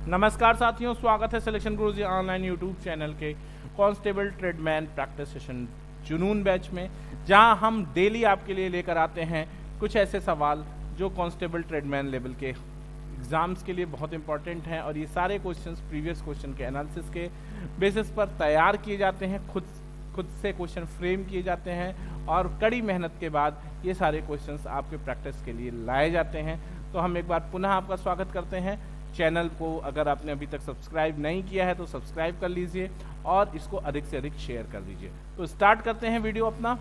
नमस्कार साथियों, स्वागत है सिलेक्शन गुरुजी ऑनलाइन यूट्यूब चैनल के कांस्टेबल ट्रेडमैन प्रैक्टिस सेशन जुनून बैच में, जहां हम डेली आपके लिए लेकर आते हैं कुछ ऐसे सवाल जो कांस्टेबल ट्रेडमैन लेवल के एग्जाम्स के लिए बहुत इंपॉर्टेंट हैं। और ये सारे क्वेश्चंस प्रीवियस क्वेश्चन के एनालिसिस के बेसिस पर तैयार किए जाते हैं, खुद से क्वेश्चन फ्रेम किए जाते हैं और कड़ी मेहनत के बाद ये सारे क्वेश्चंस आपके प्रैक्टिस के लिए लाए जाते हैं। तो हम एक बार पुनः आपका स्वागत करते हैं। चैनल को अगर आपने अभी तक सब्सक्राइब नहीं किया है तो सब्सक्राइब कर लीजिए और इसको अधिक से अधिक शेयर कर दीजिए। तो स्टार्ट करते हैं वीडियो अपना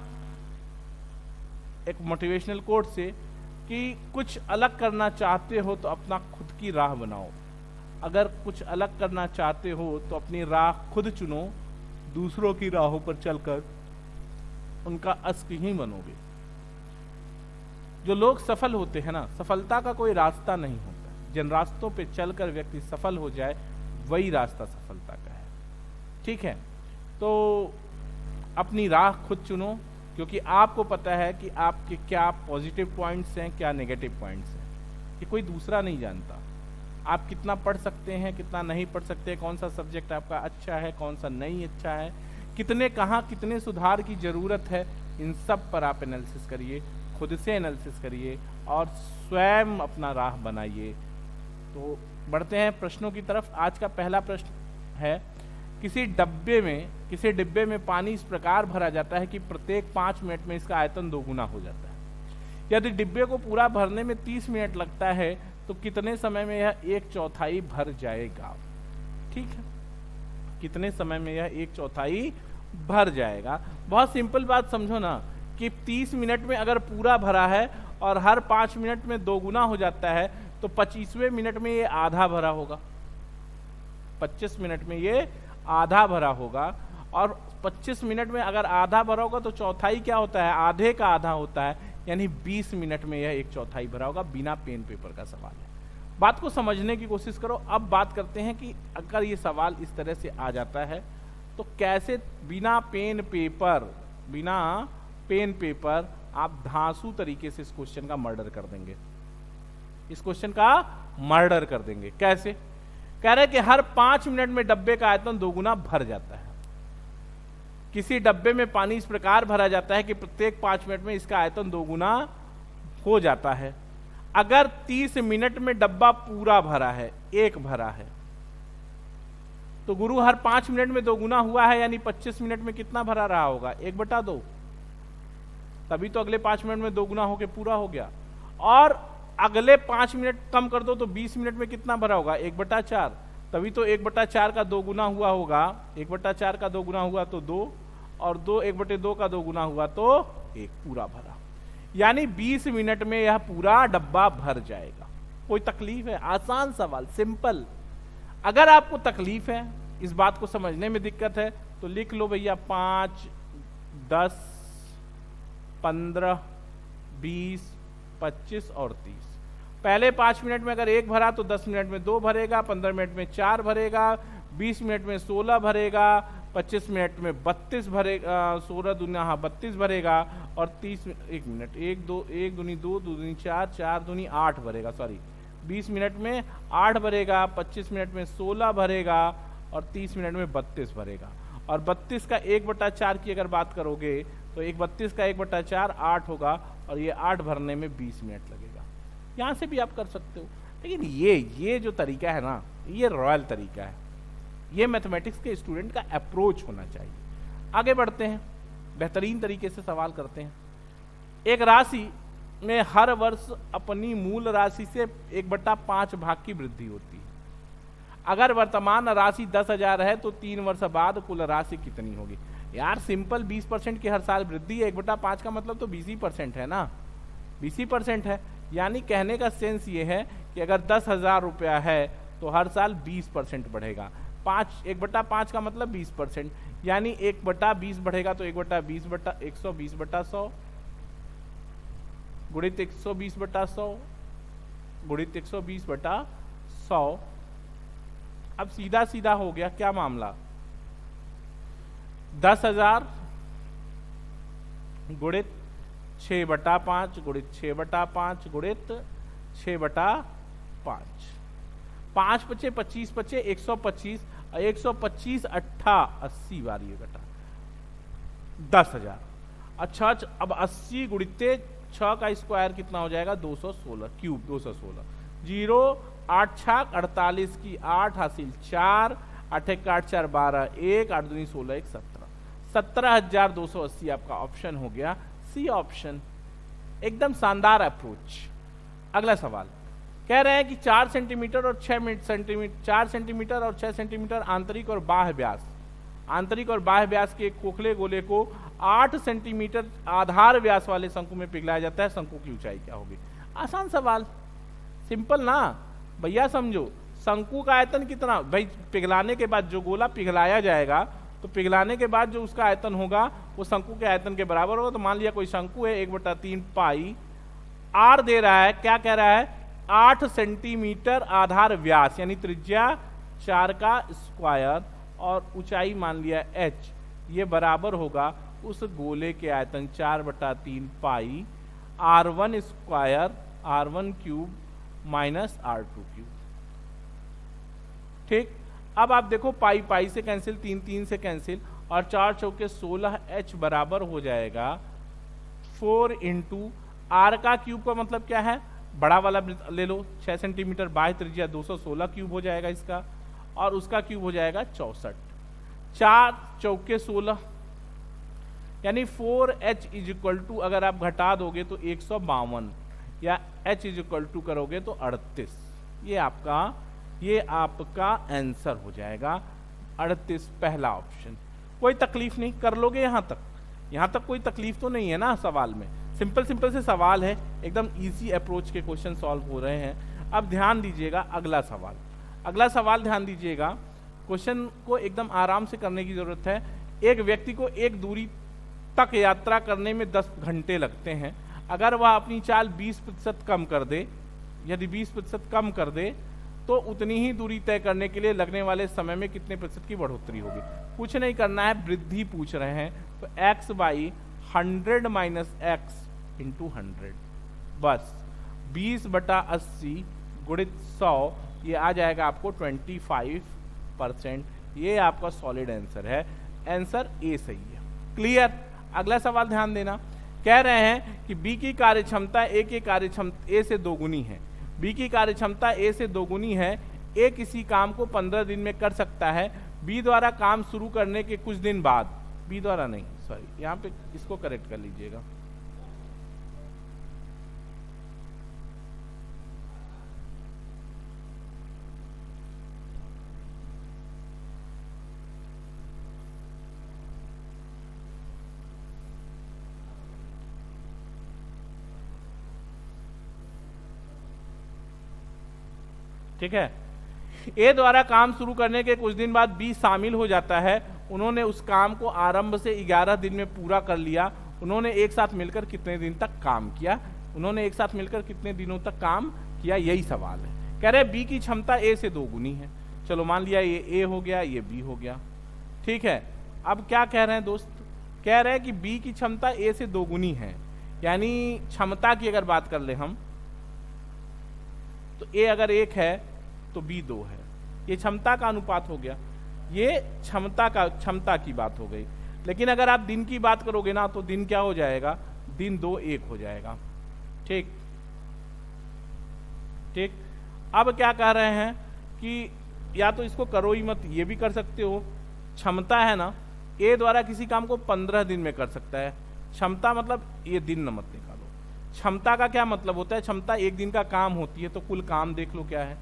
एक मोटिवेशनल कोट से कि कुछ अलग करना चाहते हो तो अपना खुद की राह बनाओ। अगर कुछ अलग करना चाहते हो तो अपनी राह खुद चुनो, दूसरों की राहों पर चलकर उनका अस्क ही बनोगे। जो लोग सफल होते हैं ना, सफलता का कोई रास्ता नहीं होता। जिन रास्तों पे चलकर व्यक्ति सफल हो जाए वही रास्ता सफलता का है। ठीक है, तो अपनी राह खुद चुनो, क्योंकि आपको पता है कि आपके क्या पॉजिटिव पॉइंट्स हैं, क्या नेगेटिव पॉइंट्स हैं। ये कोई दूसरा नहीं जानता। आप कितना पढ़ सकते हैं, कितना नहीं पढ़ सकते, कौन सा सब्जेक्ट आपका अच्छा है, कौन सा नहीं अच्छा है, कितने सुधार की जरूरत है, इन सब पर आप एनालिसिस करिए, खुद से एनालिसिस करिए और स्वयं अपना राह बनाइए। तो बढ़ते हैं प्रश्नों की तरफ। आज का पहला प्रश्न है, किसी डिब्बे में पानी इस प्रकार भरा जाता है कि प्रत्येक 5 मिनट में इसका आयतन 2 गुना हो जाता है। यदि डिब्बे को पूरा भरने में 30 मिनट लगता है तो कितने समय में यह 1/4 भर जाएगा? ठीक है, कितने समय में यह 1/4 भर जाएगा? बहुत सिंपल बात समझो ना कि 30 मिनट में अगर पूरा भरा है और हर 5 मिनट में 2 गुना हो जाता है तो 25वें मिनट में ये आधा भरा होगा। 25 मिनट में ये आधा भरा होगा और 25 मिनट में अगर आधा भरा होगा तो चौथाई क्या होता है? आधे का आधा होता है, यानी 20 मिनट में यह 1/4 भरा होगा। बिना पेन पेपर का सवाल है। बात को समझने की कोशिश करो। अब बात करते हैं कि अगर ये सवाल इस तरह से आ जाता है तो कैसे बिना पेन पेपर आप धांसू तरीके से इस क्वेश्चन का मर्डर कर देंगे। इस क्वेश्चन का मर्डर कर देंगे। कैसे? कह रहे कि हर 5 मिनट में डब्बे का आयतन 2 गुना भर जाता है। किसी डब्बे में पानी इस प्रकार भरा जाता है कि प्रत्येक 5 मिनट में इसका आयतन 2 गुना हो जाता है। अगर 30 मिनट में डब्बा पूरा भरा है, एक भरा है, तो गुरु हर 5 मिनट में 2 गुना हुआ है, यानी 25 मिनट में कितना भरा रहा होगा? 1/2। तभी तो अगले 5 मिनट में 2 गुना होके पूरा हो गया। और अगले 5 मिनट कम कर दो तो 20 मिनट में कितना भरा होगा? 1/4। तभी तो 1/4 का 2 गुना हुआ होगा। 1/4 का 2 गुना हुआ तो 2, और 1/2 का 2 गुना हुआ तो 1 पूरा भरा। यानी 20 मिनट में यह पूरा डब्बा भर जाएगा। कोई तकलीफ है? आसान सवाल, सिंपल। अगर आपको तकलीफ है, इस बात को समझने में दिक्कत है, तो लिख लो भैया 5, 10, 15, 20, 25 और 30। पहले 5 मिनट में अगर 1 भरा तो 10 मिनट में 2 भरेगा, 15 मिनट में 4 भरेगा, 20 मिनट में 16 भरेगा, 25 मिनट में 32 भरेगा, 16 दूनी 32 भरेगा, और 30 1 मिनट 1 दूनी 2, 2 दूनी 4, 4 दूनी 8 भरेगा। सॉरी, 20 मिनट में 8 भरेगा, 25 मिनट में 16 भरेगा और 30 मिनट में 32 भरेगा। और 32 का 1/4 की अगर बात करोगे तो 32 का 1/4 8 होगा, और ये 8 भरने में 20 मिनट लगेगा। यहाँ से भी आप कर सकते हो, लेकिन ये जो तरीका है ना, ये रॉयल तरीका है। ये मैथमेटिक्स के स्टूडेंट का अप्रोच होना चाहिए। आगे बढ़ते हैं, बेहतरीन तरीके से सवाल करते हैं। एक राशि में हर वर्ष अपनी मूल राशि से 1/5 भाग की वृद्धि होती है। अगर वर्तमान राशि 10,000 है तो 3 वर्ष बाद कुल राशि कितनी होगी? यार सिंपल, 20% की हर साल वृद्धि है। 1/5 का मतलब तो 20% है ना, 20% है। यानी कहने का सेंस ये है कि अगर 10,000 रुपया है तो हर साल 20% बढ़ेगा। 1/5 का मतलब 20%, यानी 1/20 बढ़ेगा तो 1/20/120/100 गुणित 120/100 गुणित 120/100। अब सीधा सीधा हो गया क्या मामला? 10,000 गुणित 6/5 गुणित 6/5 गुणित 6/5। 5 पचे 25 पचे 125 और 125 अट्ठा 80 बार ये घटा 10,000। अच्छा अब 80 गुणिते 6 का स्क्वायर कितना हो जाएगा 216 क्यूब 216 0 8 छाक 48 की 8 हासिल 4 8 एक 8 4 12 1 8 दूनी 16 1 17 17,280 आपका ऑप्शन हो गया सी ऑप्शन। एकदम शानदार अप्रोच। अगला सवाल कह रहे हैं कि 4 सेंटीमीटर और 6 सेंटीमीटर 4 सेंटीमीटर और 6 सेंटीमीटर आंतरिक और बाह्य व्यास आंतरिक और बाह्य व्यास के एक खोखले गोले को 8 सेंटीमीटर आधार व्यास वाले शंकु में पिघलाया जाता है। शंकु की ऊंचाई क्या होगी? आसान सवाल, सिंपल ना भैया। समझो शंकु का आयतन कितना भाई, पिघलाने के बाद जो गोला पिघलाया जाएगा तो पिघलाने के बाद जो उसका आयतन होगा वो शंकु के आयतन के बराबर होगा। तो मान लिया कोई शंकु है 1/3 पाई आर दे रहा है, क्या कह रहा है 8 सेंटीमीटर आधार व्यास यानी त्रिज्या 4 का स्क्वायर और ऊंचाई मान लिया h, ये बराबर होगा उस गोले के आयतन 4/3 पाई r1 square r1 cube minus r2 cube. ठीक, अब आप देखो पाई पाई से कैंसिल 3 3 से कैंसिल और 4 चौके 16 h बराबर हो जाएगा 4 इंटू आर का क्यूब का मतलब क्या है, बड़ा वाला ले लो 6 सेंटीमीटर बाह्य त्रिज्या 216 क्यूब हो जाएगा इसका और उसका क्यूब हो जाएगा 64। 4 चौके 16 यानी 4h इज इक्वल टू अगर आप घटा दोगे तो 152 या h इज इक्वल टू करोगे तो 38। ये आपका आंसर हो जाएगा 38 पहला ऑप्शन। कोई तकलीफ नहीं, कर लोगे यहाँ तक कोई तकलीफ तो नहीं है ना सवाल में। सिंपल से सवाल है, एकदम इजी अप्रोच के क्वेश्चन सॉल्व हो रहे हैं। अब ध्यान दीजिएगा अगला सवाल ध्यान दीजिएगा। क्वेश्चन को एकदम आराम से करने की जरूरत है। एक व्यक्ति को एक दूरी तक यात्रा करने में 10 घंटे लगते हैं। अगर वह अपनी चाल 20% कम कर दे, यदि 20% कम कर दे तो उतनी ही दूरी तय करने के लिए लगने वाले समय में कितने प्रतिशत की बढ़ोतरी होगी? कुछ नहीं करना है, वृद्धि पूछ रहे हैं तो x by 100 minus x into 100 बस 20/80 गुणित 100 ये आ जाएगा आपको 25%। ये आपका सॉलिड आंसर है, आंसर ए सही है। क्लियर? अगला सवाल ध्यान देना। कह रहे हैं कि बी की कार्यक्षमता ए के कार्यक्षमता ए से दोगुनी है। बी की कार्यक्षमता ए से दोगुनी है। ए किसी काम को 15 दिन में कर सकता है। बी द्वारा काम शुरू करने के कुछ दिन बाद, बी द्वारा नहीं सॉरी, यहाँ पे इसको करेक्ट कर लीजिएगा। ठीक है, ए द्वारा काम शुरू करने के कुछ दिन बाद बी शामिल हो जाता है। उन्होंने उस काम को आरंभ से 11 दिन में पूरा कर लिया। उन्होंने एक साथ मिलकर कितने दिन तक काम किया? उन्होंने एक साथ मिलकर कितने दिनों तक काम किया, यही सवाल है। कह रहे बी की क्षमता ए से दोगुनी है। चलो मान लिया ये ए हो गया, ये बी हो गया। ठीक है, अब क्या कह रहे हैं दोस्त? कह रहे हैं कि बी की क्षमता ए से दोगुनी है, यानी क्षमता की अगर बात कर ले हम तो ए अगर 1 है तो बी 2 है। ये क्षमता का अनुपात हो गया, ये क्षमता की बात हो गई। लेकिन अगर आप दिन की बात करोगे ना तो दिन क्या हो जाएगा? दिन 2 1 हो जाएगा। ठीक, अब क्या कह रहे हैं कि या तो इसको करो ही मत, ये भी कर सकते हो। क्षमता है ना, ए द्वारा किसी काम को 15 दिन में कर सकता है। क्षमता मतलब ये दिन न मत निकालो। क्षमता का क्या मतलब होता है? क्षमता एक दिन का काम होती है। तो कुल काम देख लो क्या है,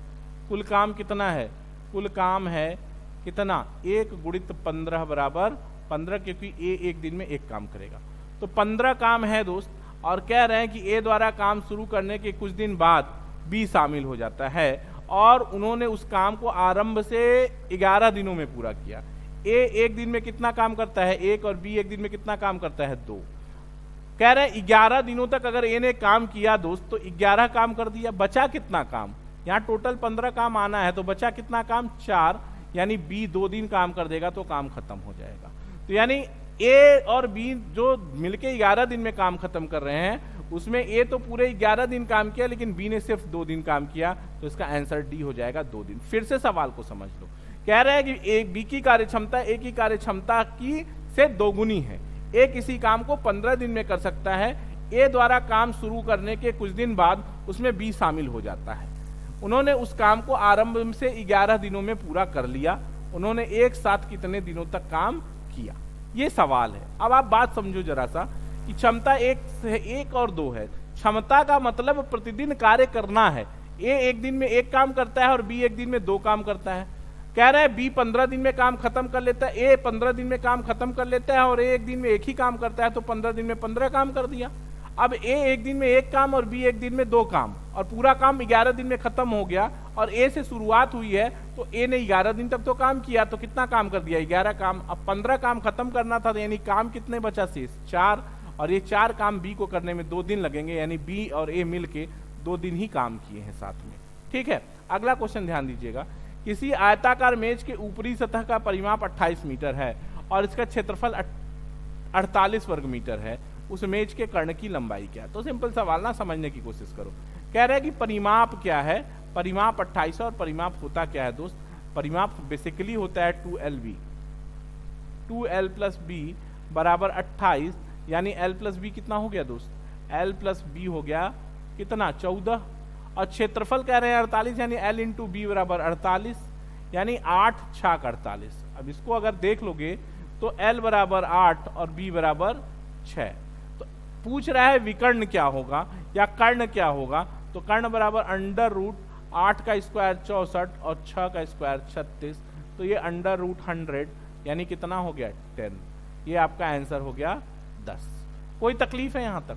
कुल काम कितना है? कुल काम है कितना? 1 गुणित 15 बराबर 15, क्योंकि ए एक दिन में एक काम करेगा। तो 15 काम है दोस्त। और कह रहे हैं कि ए द्वारा काम शुरू करने के कुछ दिन बाद बी शामिल हो जाता है और उन्होंने उस काम को आरंभ से 11 दिनों में पूरा किया। ए एक दिन में कितना काम करता है? 1, और बी एक दिन में कितना काम करता है? 2। कह रहे हैं 11 दिनों तक अगर ए ने काम किया दोस्त तो 11 काम कर दिया, बचा कितना काम? यहाँ टोटल 15 काम आना है तो बचा कितना काम? 4, यानी बी 2 दिन काम कर देगा तो काम खत्म हो जाएगा। तो यानी ए और बी जो मिलके 11 दिन में काम खत्म कर रहे हैं उसमें ए तो पूरे 11 दिन काम किया लेकिन बी ने सिर्फ 2 दिन काम किया, तो इसका आंसर डी हो जाएगा 2 दिन। फिर से सवाल को समझ लो, कह रहा है कि ए बी की कार्यक्षमता ए की कार्यक्षमता की से दोगुनी है। ए किसी काम को 15 दिन में कर सकता है, ए द्वारा काम शुरू करने के कुछ दिन बाद उसमें बी शामिल हो जाता है। उन्होंने उस काम को आरंभ से 11 दिनों में पूरा कर लिया। उन्होंने एक साथ कितने दिनों तक काम किया, ये सवाल है। अब आप बात समझो जरा सा कि क्षमता एक और 2 है। क्षमता का मतलब प्रतिदिन कार्य करना है। ए एक दिन में एक काम करता है और बी एक दिन में 2 काम करता है। कह रहा है बी 15 दिन में काम खत्म कर लेता है, ए 15 दिन में काम खत्म कर लेता है और ए एक दिन में एक ही काम करता है, तो 15 दिन में 15 काम कर दिया। अब ए एक दिन में एक काम और बी एक दिन में 2 काम, और पूरा काम 11 दिन में खत्म हो गया, और ए से शुरुआत हुई है तो ए ने 11 दिन तक तो काम किया, तो कितना काम कर दिया, 11 काम। अब 15 काम खत्म करना था, यानी काम कितने बचा शेष, 4, और ये 4 काम बी को करने में 2 दिन लगेंगे, यानी बी और ए मिल के 2 दिन ही काम किए हैं साथ में। ठीक है, अगला क्वेश्चन ध्यान दीजिएगा। किसी आयताकार मेज के ऊपरी सतह का परिमाप 28 मीटर है और इसका क्षेत्रफल 48 वर्ग मीटर है। उस मेज के कर्ण की लंबाई क्या है? तो सिंपल सवाल ना, समझने की कोशिश करो। कह रहे हैं कि परिमाप क्या है, परिमाप 28 और परिमाप होता क्या है दोस्त? परिमाप बेसिकली होता है 2lb, 2l प्लस बी बराबर 28, यानी l प्लस बी कितना हो गया दोस्त, l प्लस बी हो गया कितना 14, और क्षेत्रफल कह रहे हैं 48, यानी l इंटू बी बराबर 48, यानी 8 छाक 48। अब इसको अगर देख लोगे तो l बराबर 8 और b बराबर 6। तो पूछ रहा है विकर्ण क्या होगा या कर्ण क्या होगा, तो कर्ण बराबर अंडर रूट 8 का स्क्वायर 64 और 6 का स्क्वायर 36, तो ये अंडर रूट 100, यानी कितना हो गया 10। ये आपका आंसर हो गया 10। कोई तकलीफ है यहां तक?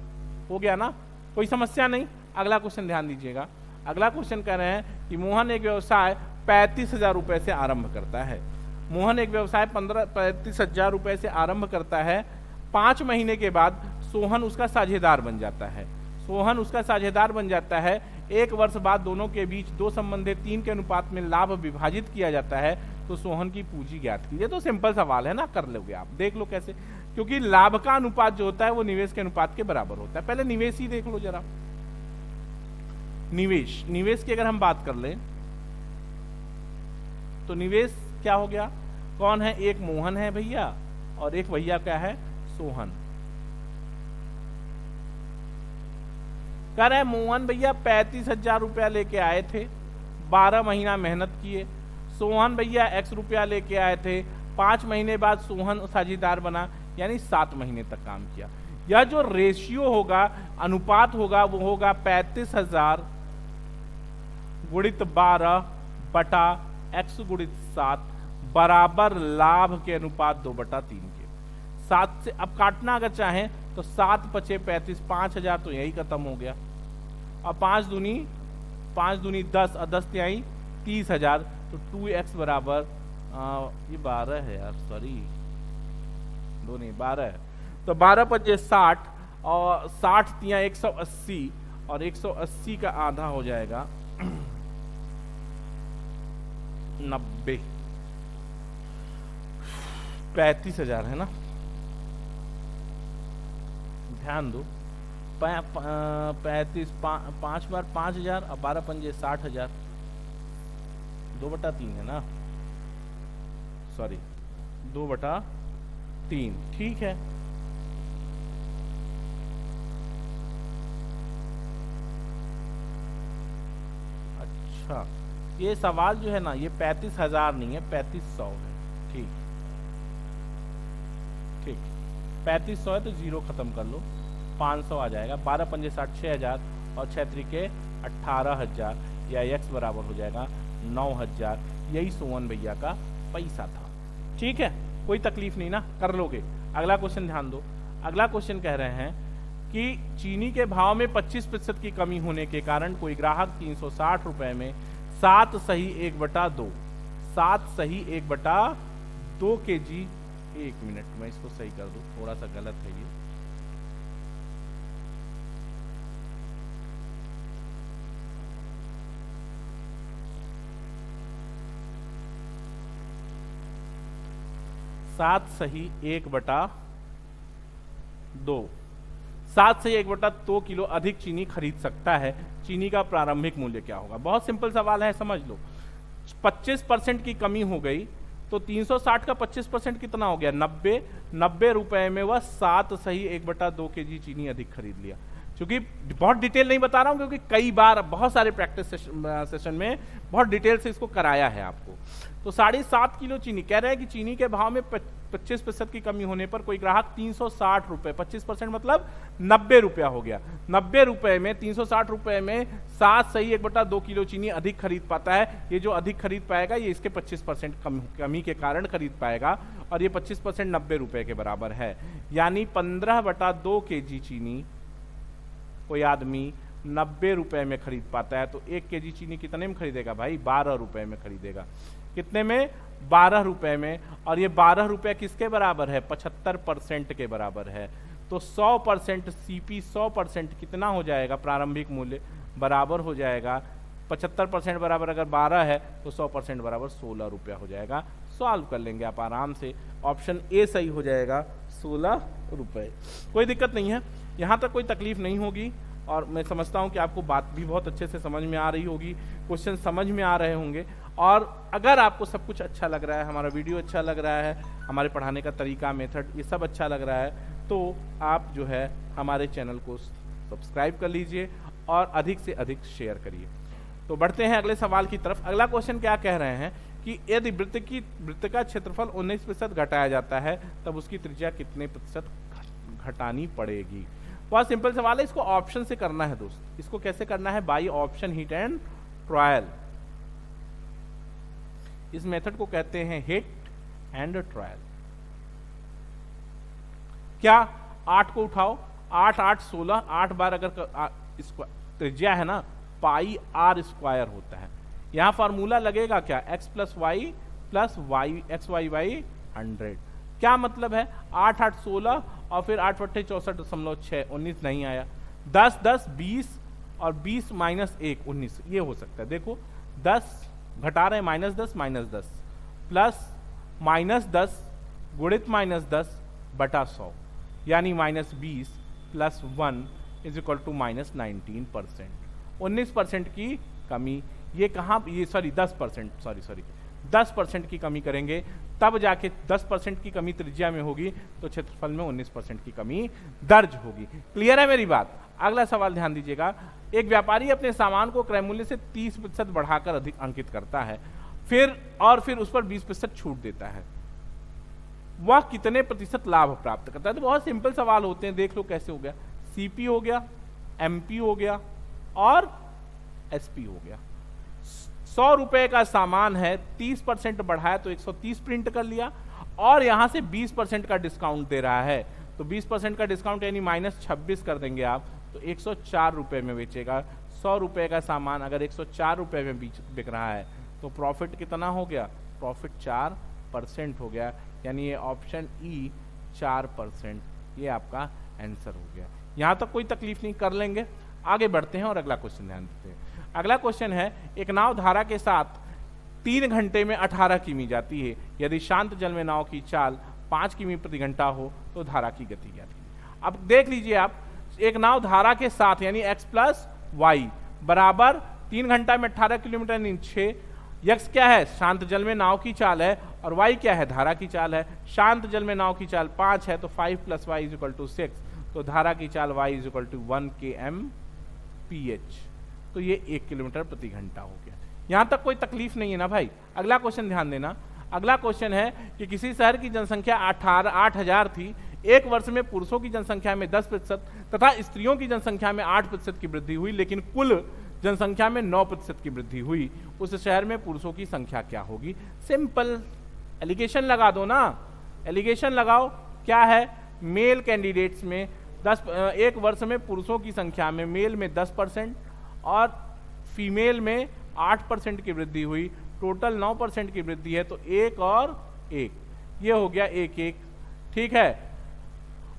हो गया ना, कोई समस्या नहीं। अगला क्वेश्चन ध्यान दीजिएगा। अगला क्वेश्चन कह रहे हैं कि मोहन एक व्यवसाय 35,000 रुपए से आरंभ करता है। मोहन एक व्यवसाय 35,000 रुपए से आरंभ करता है। 5 महीने के बाद सोहन उसका साझेदार बन जाता है। सोहन उसका साझेदार बन जाता है। 1 वर्ष बाद दोनों के बीच 2 संबंधे 3 के अनुपात में लाभ विभाजित किया जाता है, तो सोहन की पूंजी ज्ञात कीजिए। तो सिंपल सवाल है ना, कर लोगे आप, देख लो कैसे, क्योंकि लाभ का अनुपात जो होता है वो निवेश के अनुपात के बराबर होता है। पहले निवेश ही देख लो जरा। निवेश की अगर हम बात कर लें तो निवेश क्या हो गया, कौन है, एक मोहन है भैया और एक भैया क्या है, सोहन। कह रहे हैं मोहन भैया 35,000 रुपया लेके आए थे, 12 महीना मेहनत किए। सोहन भैया x रुपया लेके आए थे, 5 महीने बाद सोहन साझेदार बना, यानी 7 महीने तक काम किया। यह जो रेशियो होगा, अनुपात होगा, वो होगा 35,000 गुणित 12 बटा x गुणित 7 बराबर लाभ के अनुपात 2/3 के। 7 से अब काटना अगर चाहें तो 7 पचे 35, 5,000 तो यही खत्म हो गया। अब 5 दूनी 10 और 10 तिहाई 30,000, तो 2x बराबर ये 12 है यार, सॉरी 2 नहीं 12 है, तो 12 पचे 60 और 60 तिया 180, और 180 का आधा हो जाएगा 90। 35,000 है ना, ध्यान दो। 35 5 बार 5,000 और 12 पंजे 60,000, 2/3 है ना, सॉरी 2/3, ठीक है। अच्छा, ये सवाल जो है ना, ये 35,000 नहीं है, 3500 है। ठीक ठीक, 3500 है तो 0 खत्म कर लो, 500 आ जाएगा। 12 पंजे 60, 6,000 और 6 त्रिके 18,000, या x बराबर हो जाएगा 9,000। यही सोहन भैया का पैसा था। ठीक है, कोई तकलीफ नहीं ना, कर लोगे। अगला क्वेश्चन ध्यान दो। अगला क्वेश्चन कह रहे हैं कि चीनी के भाव में 25% की कमी होने के कारण कोई ग्राहक 360 रुपए में 7 सही 1/2 7 सही 1/2 kg, 1 मिनट मैं इसको सही कर दूं, थोड़ा सा गलत है ये। सात सही 1/2 7 से 1/2 किलो अधिक चीनी खरीद सकता है, चीनी का प्रारंभिक मूल्य क्या होगा? बहुत सिंपल सवाल है, समझ लो। 25% की कमी हो गई तो 360 का 25% कितना हो गया? 90 रुपए में वह 7 सही 1/2 kg चीनी अधिक खरीद लिया। क्योंकि बहुत डिटेल नहीं बता रहा हूं, क्योंकि कई बार बहुत सारे प्रैक्टिस सेशन में बहुत डिटेल से इसको कराया है आपको। तो 7.5 किलो चीनी, कह रहे हैं कि चीनी के भाव में 25% की कमी होने पर कोई ग्राहक 360 रुपए, 25% मतलब 90 रुपया हो गया। 90 रुपए में 360 रुपए में 7 सही 1/2 किलो चीनी अधिक खरीद पाता है। ये जो अधिक खरीद पाएगा ये इसके 25% कमी के कारण खरीद पाएगा, और ये 25% 90 रुपए के बराबर है। यानी 15/2 kg चीनी कोई आदमी 90 रुपए में खरीद पाता है। तो 1 kg चीनी कितने में खरीदेगा भाई? 12 रुपए में खरीदेगा। कितने में? 12 रुपए में। और ये 12 रुपए किसके बराबर है? 75% के बराबर है। तो 100% सीपी 100% कितना हो जाएगा? प्रारंभिक मूल्य बराबर हो जाएगा 75% बराबर अगर 12 है तो 100% बराबर 16 रुपया हो जाएगा। सॉल्व कर लेंगे आप आराम से। ऑप्शन ए सही हो जाएगा, 16 रुपए। कोई दिक्कत नहीं है, यहाँ तक कोई तकलीफ नहीं होगी। और मैं समझता हूँ कि आपको बात भी बहुत अच्छे से समझ में आ रही होगी, क्वेश्चन समझ में आ रहे होंगे। और अगर आपको सब कुछ अच्छा लग रहा है, हमारा वीडियो अच्छा लग रहा है, हमारे पढ़ाने का तरीका, मेथड, ये सब अच्छा लग रहा है, तो आप जो है हमारे चैनल को सब्सक्राइब कर लीजिए और अधिक से अधिक शेयर करिए। तो बढ़ते हैं अगले सवाल की तरफ। अगला क्वेश्चन क्या कह रहे हैं कि यदि वृत्त का क्षेत्रफल 19% घटाया जाता है तब उसकी त्रिज्या कितने प्रतिशत घटानी पड़ेगी? बहुत सिंपल सवाल है, इसको ऑप्शन से करना है दोस्त। इसको कैसे करना है? By option hit and trial. इस मेथड को कहते हैं हिट एंड ट्रायल। क्या? 8 को उठाओ, 8 8 16, 8 बार अगर त्रिज्या है ना, पाई आर स्क्वायर होता है। यहां फॉर्मूला लगेगा क्या? x + y + y xy 100। क्या मतलब है? 8 8 16 और फिर 8 × 8 = 64.6, 19 नहीं आया। 10 10 20 और 20 - 1 19, ये हो सकता है। देखो 10 घटा रहे हैं, -10 -10 प्लस -10 गुणित -10 बटा 100, यानी -20 + 1 = -19%। 19% की कमी, ये कहाँ, ये सॉरी 10%, सॉरी 10% की कमी करेंगे तब जाके 10% की कमी त्रिज्या में होगी तो क्षेत्रफल में 19% की कमी दर्ज होगी। क्लियर है मेरी बात? अगला सवाल ध्यान दीजिएगा। एक व्यापारी अपने सामान को क्रय मूल्य से 30% बढ़ाकर अधिक अंकित करता है, फिर उस पर 20% छूट देता है। वह कितने प्रतिशत लाभ प्राप्त करता है? तो बहुत सिंपल सवाल होते हैं, देख लो कैसे हो गया। सीपी हो गया, एमपी हो गया और एसपी हो गया। 100 रुपए का सामान है, 30% बढ़ाया तो 130 प्रिंट कर लिया, और यहां से 20% का डिस्काउंट दे रहा है, तो 20% का डिस्काउंट यानी -26 कर देंगे आप, तो 104 रुपए में बेचेगा। 100 रुपए का सामान अगर 104 रुपए में बिक रहा है तो प्रॉफिट कितना हो गया? प्रॉफिट 4% हो गया। यानी ये ऑप्शन ई 4%, ये आपका आंसर हो गया। यहां तक कोई तकलीफ नहीं, कर लेंगे। आगे बढ़ते हैं और अगला क्वेश्चन ध्यान देते हैं। अगला क्वेश्चन है, एक नाव धारा के साथ 3 घंटे में 18 किमी जाती है। यदि शांत जल में नाव की चाल 5 किमी प्रति घंटा हो तो धारा की गति क्या थी? अब देख लीजिए आप, एक नाव धारा के साथ यानी x + y बराबर 3 घंटा में 18 किलोमीटर यानी 6। x क्या है? शांत जल में नाव की चाल है, और y क्या है? धारा की चाल है। शांत जल में नाव की चाल 5 है तो 5 + y = 6, तो धारा की चाल y = 1 kmph, तो ये 1 किलोमीटर प्रति घंटा हो गया। यहां तक कोई तकलीफ नहीं है ना भाई? अगला क्वेश्चन ध्यान देना। अगला क्वेश्चन है कि किसी शहर की जनसंख्या 8,000 थी। एक वर्ष में पुरुषों की जनसंख्या में 10% तथा स्त्रियों की जनसंख्या में 8% की वृद्धि हुई, लेकिन कुल जनसंख्या में 9% की वृद्धि हुई। उस शहर में पुरुषों की संख्या क्या होगी? सिंपल, एलिगेशन लगा दो ना, एलिगेशन लगाओ। क्या है? मेल कैंडिडेट्स में 1 वर्ष में पुरुषों की संख्या में मेल में 10% और फीमेल में 8% की वृद्धि हुई, टोटल 9% की वृद्धि है, तो 1 और 1, ये हो गया 1 1। ठीक है,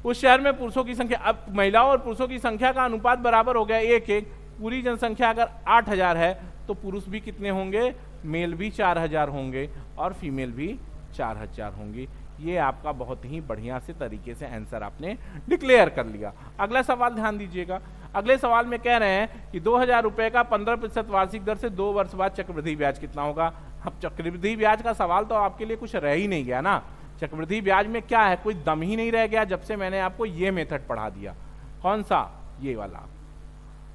उस शहर में पुरुषों की संख्या, अब महिलाओं और पुरुषों की संख्या का अनुपात बराबर हो गया 1 1। पूरी जनसंख्या अगर 8000 है तो पुरुष भी कितने होंगे? मेल भी 4000 होंगे और फीमेल भी 4000 होंगी। ये आपका बहुत ही बढ़िया से तरीके से आंसर आपने डिक्लेयर कर लिया। अगला सवाल ध्यान दीजिएगा। अगले सवाल में कह रहे हैं कि 2000 रुपए का 15% वार्षिक दर से 2 वर्ष बाद चक्रवृद्धि ब्याज कितना होगा। अब चक्रवृद्धि ब्याज का सवाल तो आपके लिए कुछ रह ही नहीं गया ना। चक्रवृद्धि ब्याज में क्या है, कोई दम ही नहीं रह गया जब से मैंने आपको ये मेथड पढ़ा दिया। कौन सा, ये वाला।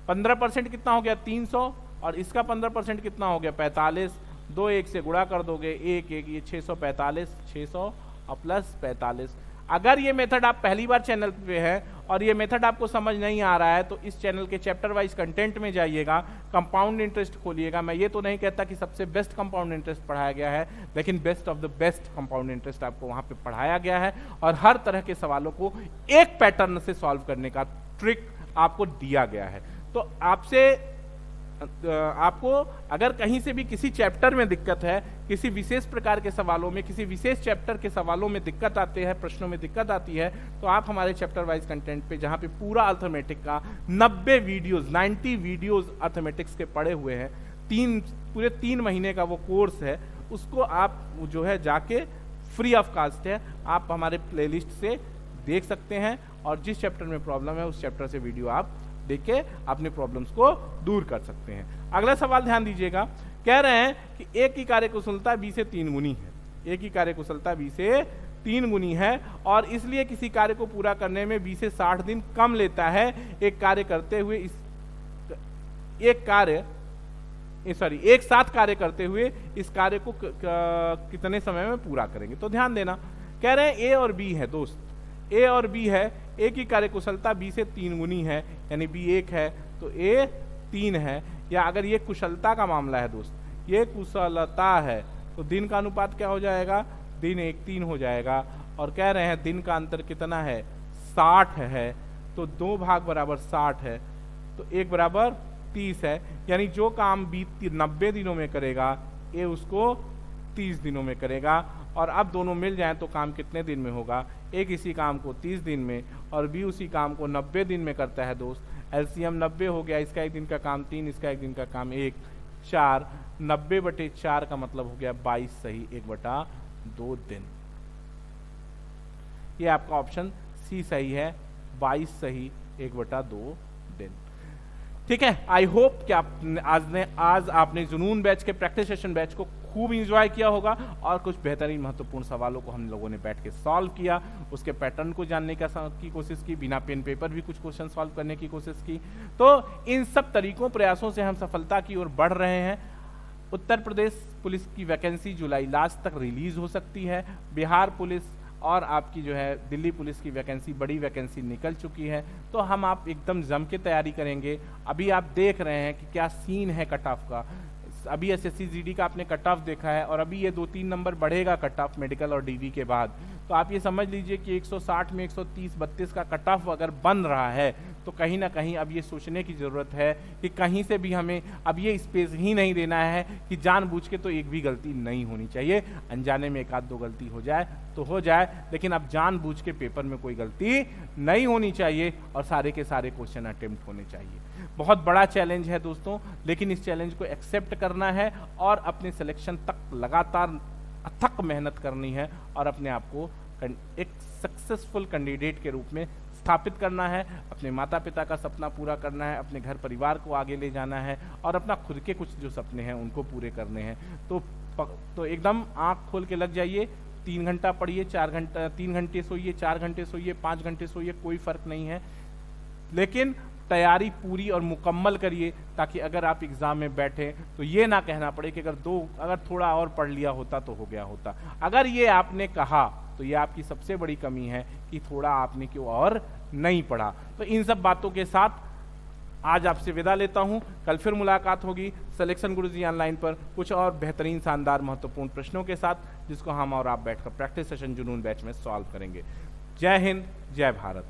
15% कितना हो गया 300, और इसका 15% कितना हो गया 45। 2 1 से गुणा कर दोगे 1 1, ये 645, 600 और प्लस 45। अगर ये मेथड आप पहली बार चैनल पे है और ये मेथड आपको समझ नहीं आ रहा है तो इस चैनल के चैप्टर वाइज कंटेंट में जाइएगा, कंपाउंड इंटरेस्ट खोलिएगा। मैं ये तो नहीं कहता कि सबसे बेस्ट कंपाउंड इंटरेस्ट पढ़ाया गया है, लेकिन best of the best compound interest आपको वहां पे पढ़ाया गया है, और हर तरह के सवालों को एक पैटर्न से सॉल्व करने का ट्रिक आपको दिया गया है। तो आपको अगर कहीं से भी किसी चैप्टर में दिक्कत है, किसी विशेष प्रकार के सवालों में, किसी विशेष चैप्टर के सवालों में दिक्कत आते हैं, प्रश्नों में दिक्कत आती है, तो आप हमारे चैप्टर वाइज कंटेंट पे, जहां पे पूरा अर्थमेटिक का 90 वीडियोस अर्थमेटिक्स के पड़े हुए हैं, पूरे 3 महीने का वो कोर्स है, उसको आप जो है जाके फ्री ऑफ कॉस्ट है, आप हमारे प्लेलिस्ट से देख सकते हैं, और जिस चैप्टर में प्रॉब्लम है उस चैप्टर से वीडियो आप देख के अपने प्रॉब्लम्स को दूर कर सकते हैं। अगला सवाल ध्यान दीजिएगा। कह रहे हैं कि A की कार्यकुशलता B से 3 गुनी है। A की कार्यकुशलता B से 3 गुनी है, और इसलिए किसी कार्य को पूरा करने में B से 60 दिन कम लेता है। एक साथ कार्य करते हुए इस कार्य को कितने समय में पूरा करेंगे। तो ध्यान देना, कह रहे हैं A और B है दोस्त, A और B है। A की कार्यकुशलता B से 3 गुनी है, यानी B 1 है तो A 3 है। या अगर ये कुशलता का मामला है दोस्त, ये कुशलता है, तो दिन का अनुपात क्या हो जाएगा, दिन 1 3 हो जाएगा। और कह रहे हैं दिन का अंतर कितना है 60 है, तो 2 भाग बराबर 60 है, तो 1 बराबर 30 है। यानी जो काम B 90 दिनों में करेगा, A उसको 30 दिनों में करेगा। और अब दोनों मिल जाएं तो काम कितने दिन में होगा, एक इसी काम को 30 दिन में और B उसी काम को 90 दिन में करता है दोस्त। एलसीएम 90 हो गया, इसका 1 दिन का काम 3, इसका 1 दिन का काम 1, 4, 90/4 का मतलब हो गया 22 सही 1/2 दिन। ये आपका ऑप्शन सी सही है, 22 सही 1/2 दिन। ठीक है, आई होप कि आज आपने जुनून बैच के प्रैक्टिस सेशन बैच को खूब इंजॉय किया होगा, और कुछ बेहतरीन महत्वपूर्ण सवालों को हम लोगों ने बैठ के सॉल्व किया, उसके पैटर्न को जानने की कोशिश की, बिना पेन पेपर भी कुछ क्वेश्चन सॉल्व करने की कोशिश की। तो इन सब तरीकों प्रयासों से हम सफलता की ओर बढ़ रहे हैं। उत्तर प्रदेश पुलिस की वैकेंसी जुलाई लास्ट तक रिलीज हो सकती है। बिहार पुलिस और आपकी जो है दिल्ली पुलिस की वैकेंसी, बड़ी वैकेंसी निकल चुकी है। तो हम आप एकदम जम के तैयारी करेंगे। अभी आप देख रहे हैं कि क्या सीन है कट ऑफ का। अभी एसएससी जीडी का आपने कट ऑफ देखा है, और अभी ये 2-3 नंबर बढ़ेगा कट ऑफ मेडिकल और डीवी के बाद। तो आप ये समझ लीजिए कि 160 में 130-32 का कट ऑफ अगर बन रहा है, तो कहीं ना कहीं अब ये सोचने की ज़रूरत है कि कहीं से भी हमें अब ये स्पेस ही नहीं देना है कि जानबूझ के तो एक भी गलती नहीं होनी चाहिए। अनजाने में 1-2 गलती हो जाए तो हो जाए, लेकिन अब जानबूझ के पेपर में कोई गलती नहीं होनी चाहिए, और सारे के सारे क्वेश्चन अटेम्प्ट होने चाहिए। बहुत बड़ा चैलेंज है दोस्तों, लेकिन इस चैलेंज को एक्सेप्ट करना है और अपने सिलेक्शन तक लगातार अथक मेहनत करनी है, और अपने आप को एक सक्सेसफुल कैंडिडेट के रूप में स्थापित करना है। अपने माता पिता का सपना पूरा करना है, अपने घर परिवार को आगे ले जाना है, और अपना खुद के कुछ जो सपने हैं उनको पूरे करने हैं। तो एकदम आंख खोल के लग जाइए। 3 घंटा पढ़िए, 3 घंटे सोइए, 4 घंटे सोइए, 5 घंटे सोइए, कोई फर्क नहीं है, लेकिन तैयारी पूरी और मुकम्मल करिए, ताकि अगर आप एग्जाम में बैठे तो ये ना कहना पड़े कि अगर थोड़ा और पढ़ लिया होता तो हो गया होता। अगर ये आपने कहा तो ये आपकी सबसे बड़ी कमी है कि थोड़ा आपने क्यों और नहीं पढ़ा। तो इन सब बातों के साथ आज आपसे विदा लेता हूं। कल फिर मुलाकात होगी सिलेक्शन गुरुजी ऑनलाइन पर कुछ और बेहतरीन शानदार महत्वपूर्ण प्रश्नों के साथ, जिसको हम और आप बैठकर प्रैक्टिस सेशन जुनून बैच में सॉल्व करेंगे। जय हिंद, जय भारत।